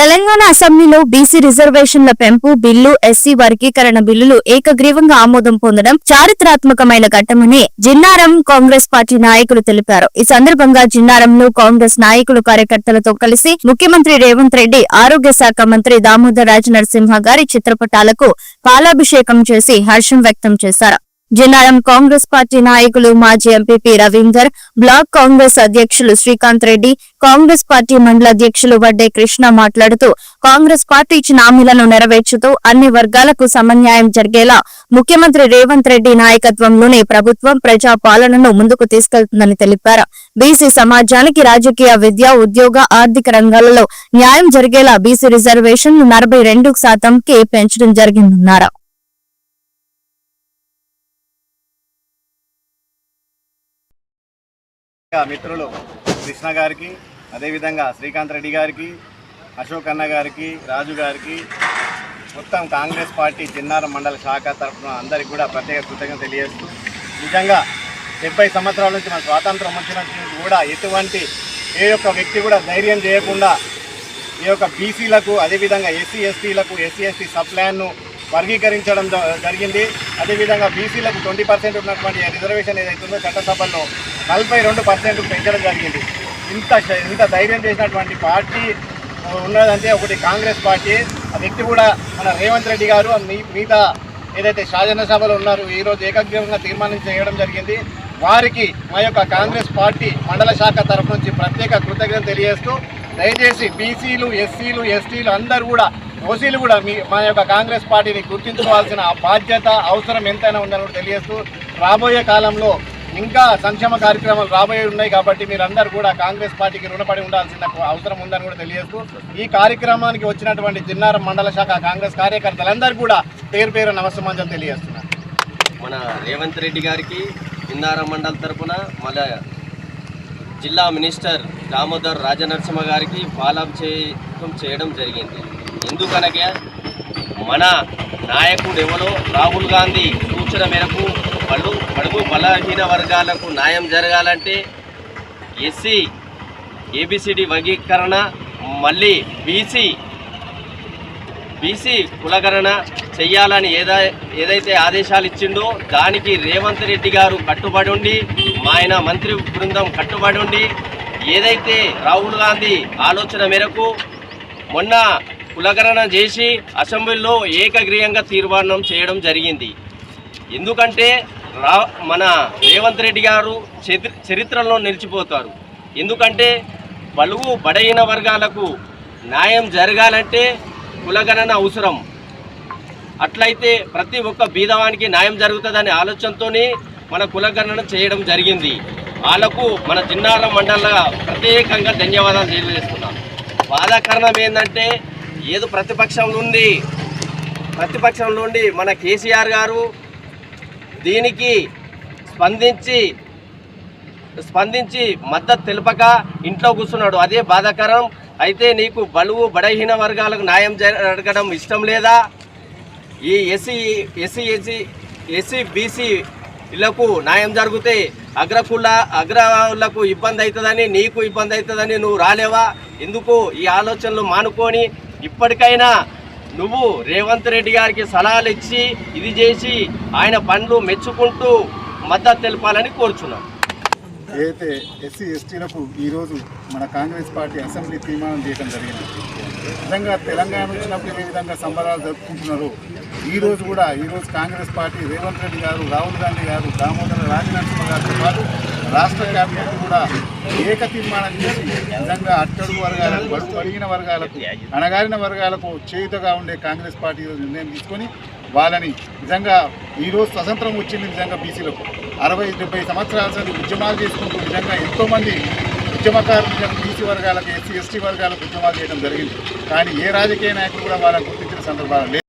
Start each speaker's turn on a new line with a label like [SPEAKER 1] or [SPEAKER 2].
[SPEAKER 1] తెలంగాణ అసెంబ్లీలో బీసీ రిజర్వేషన్ల పెంపు బిల్లు, ఎస్సీ వర్గీకరణ బిల్లులు ఏకగ్రీవంగా ఆమోదం పొందడం చారిత్రాత్మకమైన ఘట్టమని జిన్నారం కాంగ్రెస్ పార్టీ నాయకులు తెలిపారు. ఈ సందర్భంగా జిన్నారంలో కాంగ్రెస్ నాయకులు కార్యకర్తలతో కలిసి ముఖ్యమంత్రి రేవంత్ రెడ్డి, ఆరోగ్య శాఖ మంత్రి దామోదర్ రాజనరసింహ గారి చిత్రపటాలకు పాలాభిషేకం చేసి హర్షం వ్యక్తం చేశారు. జిన్నారం కాంగ్రెస్ పార్టీ నాయకులు మాజీ ఎంపీపీ రవీందర్, బ్లాక్ కాంగ్రెస్ అధ్యక్షులు శ్రీకాంత్ రెడ్డి, కాంగ్రెస్ పార్టీ మండల అధ్యక్షులు వడ్డే కృష్ణ మాట్లాడుతూ కాంగ్రెస్ పార్టీ ఇచ్చిన హామీలను నెరవేర్చుతూ అన్ని వర్గాలకు సమన్యాయం జరిగేలా ముఖ్యమంత్రి రేవంత్ రెడ్డి నాయకత్వంలోనే ప్రభుత్వం ప్రజా పాలనను ముందుకు తీసుకెళ్తుందని తెలిపారు. బీసీ సమాజానికి రాజకీయ, విద్య, ఉద్యోగ, ఆర్థిక రంగాలలో న్యాయం జరిగేలా బీసీ రిజర్వేషన్లు 42%కి పెంచడం జరిగిందన్నారు.
[SPEAKER 2] మిత్రులు కృష్ణ గారికి, అదేవిధంగా శ్రీకాంత్ రెడ్డి గారికి, అశోక్ అన్న గారికి, రాజు గారికి, మొత్తం కాంగ్రెస్ పార్టీ జిన్నారం మండల శాఖ తరఫున అందరికీ కూడా ప్రత్యేక కృతజ్ఞత తెలియజేస్తూ, నిజంగా 70 సంవత్సరాల నుంచి మన స్వాతంత్రం వచ్చినప్పుడు కూడా ఎటువంటి ఏ ఒక్క వ్యక్తి కూడా ధైర్యం చేయకుండా ఈ యొక్క బీసీలకు, అదేవిధంగా ఎస్సీ ఎస్టీలకు ఎస్సీ సబ్ ప్లాన్ను వర్గీకరించడం జరిగింది. అదేవిధంగా బీసీలకు 20% ఉన్నటువంటి రిజర్వేషన్ ఏదైతుందో చట్టసభల్లో 42% పెంచడం జరిగింది. ఇంత ధైర్యం చేసినటువంటి పార్టీ ఉన్నదంటే ఒకటి కాంగ్రెస్ పార్టీ. ఆ వ్యక్తి కూడా మన రేవంత్ రెడ్డి గారు మిగతా ఏదైతే శాసన సభలో ఉన్నారో ఈరోజు ఏకగ్రీవంగా తీర్మానం చేయడం జరిగింది. వారికి మా యొక్క కాంగ్రెస్ పార్టీ మండల శాఖ తరఫు నుంచి ప్రత్యేక కృతజ్ఞత తెలియజేస్తూ, దయచేసి బీసీలు, ఎస్సీలు, ఎస్టీలు అందరూ కూడా, ఓసీలు కూడా మా యొక్క కాంగ్రెస్ పార్టీని గుర్తించుకోవాల్సిన బాధ్యత, అవసరం ఎంతైనా ఉందని కూడా తెలియజేస్తూ, రాబోయే కాలంలో ఇంకా సంక్షేమ కార్యక్రమాలు రాబోయే ఉన్నాయి కాబట్టి మీరందరూ కూడా కాంగ్రెస్ పార్టీకి రుణపడి ఉండాల్సిన అవసరం ఉందని కూడా తెలియజేస్తూ, ఈ కార్యక్రమానికి వచ్చినటువంటి జిన్నారం మండల శాఖ కాంగ్రెస్ కార్యకర్తలందరూ కూడా పేరు పేరు నమస్సమాంజలు తెలియజేస్తున్నారు.
[SPEAKER 3] మన రేవంత్ రెడ్డి గారికి జిన్నారం మండల తరఫున మళ్ళా జిల్లా మినిస్టర్ దామోదర్ రాజనరసింహ గారికి పాలాభిషేకం చేయడం జరిగింది. ఎందుకనగా మన నాయకుడు ఎవరో రాహుల్ గాంధీ సూచన మేరకు బడుగు బలహీన వర్గాలకు న్యాయం జరగాలంటే ఎస్సీ ఏబిసిడి వర్గీకరణ, మళ్ళీ బీసీ కులగణన చెయ్యాలని ఏదైతే ఆదేశాలు ఇచ్చిండో దానికి రేవంత్ రెడ్డి గారు కట్టుబడి ఉండి, ఆయన మంత్రి బృందం కట్టుబడి ఉండి, ఏదైతే రాహుల్ గాంధీ ఆలోచన మేరకు మొన్న కులగణన చేసి అసెంబ్లీలో ఏకగ్రీవంగా తీర్మానం చేయడం జరిగింది. ఎందుకంటే మన రేవంత్ రెడ్డి గారు చరిత్రలో నిలిచిపోతారు. ఎందుకంటే బలుగు బడైన వర్గాలకు న్యాయం జరగాలంటే కులగణన అవసరం. అట్లయితే ప్రతి ఒక్క బీదవానికి న్యాయం జరుగుతుందనే ఆలోచనతోనే మన కులగణన చేయడం జరిగింది. వాళ్ళకు మన జిన్నారం మండల ప్రత్యేకంగా ధన్యవాదాలు తెలియజేస్తున్నాం. బాధాకరణం ఏంటంటే ఏదో ప్రతిపక్షంలో ఉండి మన కేసీఆర్ గారు దీనికి స్పందించి మద్దతు తెలుపక ఇంట్లో కూర్చున్నాడు. అదే బాధాకరం. అయితే నీకు బలుగు బలహీన వర్గాలకు న్యాయం జరగడం ఇష్టం లేదా? ఈ ఎస్సీ బీసీలకు న్యాయం జరిగితే అగ్రకులకు ఇబ్బంది అవుతుందని, నీకు ఇబ్బంది అవుతుందని నువ్వు రాలేవా? ఎందుకు ఈ ఆలోచనలు మానుకొని ఇప్పటికైనా నువ్వు రేవంత్ రెడ్డి గారికి సలహాలు ఇచ్చి ఇది చేసి ఆయన పనులు మెచ్చుకుంటూ మద్దతు తెలపాలని కోరుచున్నాం.
[SPEAKER 4] ఏదైతే ఎస్సీ ఎస్టీలకు ఈరోజు మన కాంగ్రెస్ పార్టీ అసెంబ్లీ తీర్మానం చేయడం జరిగింది. నిజంగా తెలంగాణ వచ్చినప్పుడు ఏ విధంగా సంబరాలు జరుపుకుంటున్నారు, ఈరోజు కాంగ్రెస్ పార్టీ రేవంత్ రెడ్డి గారు, రాహుల్ గాంధీ గారు, దామోదర రాజనరసింహ గారితో పాటు రాష్ట్ర క్యాబినెట్ కూడా ఏక తీర్మానం చేసి నిజంగా అట్టడుగు వర్గాలకు, బడిగిన వర్గాలకు, అణగారిన వర్గాలకు చేయుతగా ఉండే కాంగ్రెస్ పార్టీ నిర్ణయం తీసుకొని వాళ్ళని నిజంగా ఈరోజు స్వతంత్రం వచ్చింది. నిజంగా బీసీలకు 60-70 సంవత్సరాల నుంచి ఉద్యమాలు చేసుకుంటూ నిజంగా ఎంతోమంది ఉద్యమకారులు బీసీ వర్గాలకు, ఎస్సీ ఎస్టీ వర్గాలకు ఉద్యమాలు చేయడం జరిగింది. కానీ ఏ రాజకీయ నాయకులు కూడా వాళ్ళని గుర్తించిన సందర్భాలు లేదు.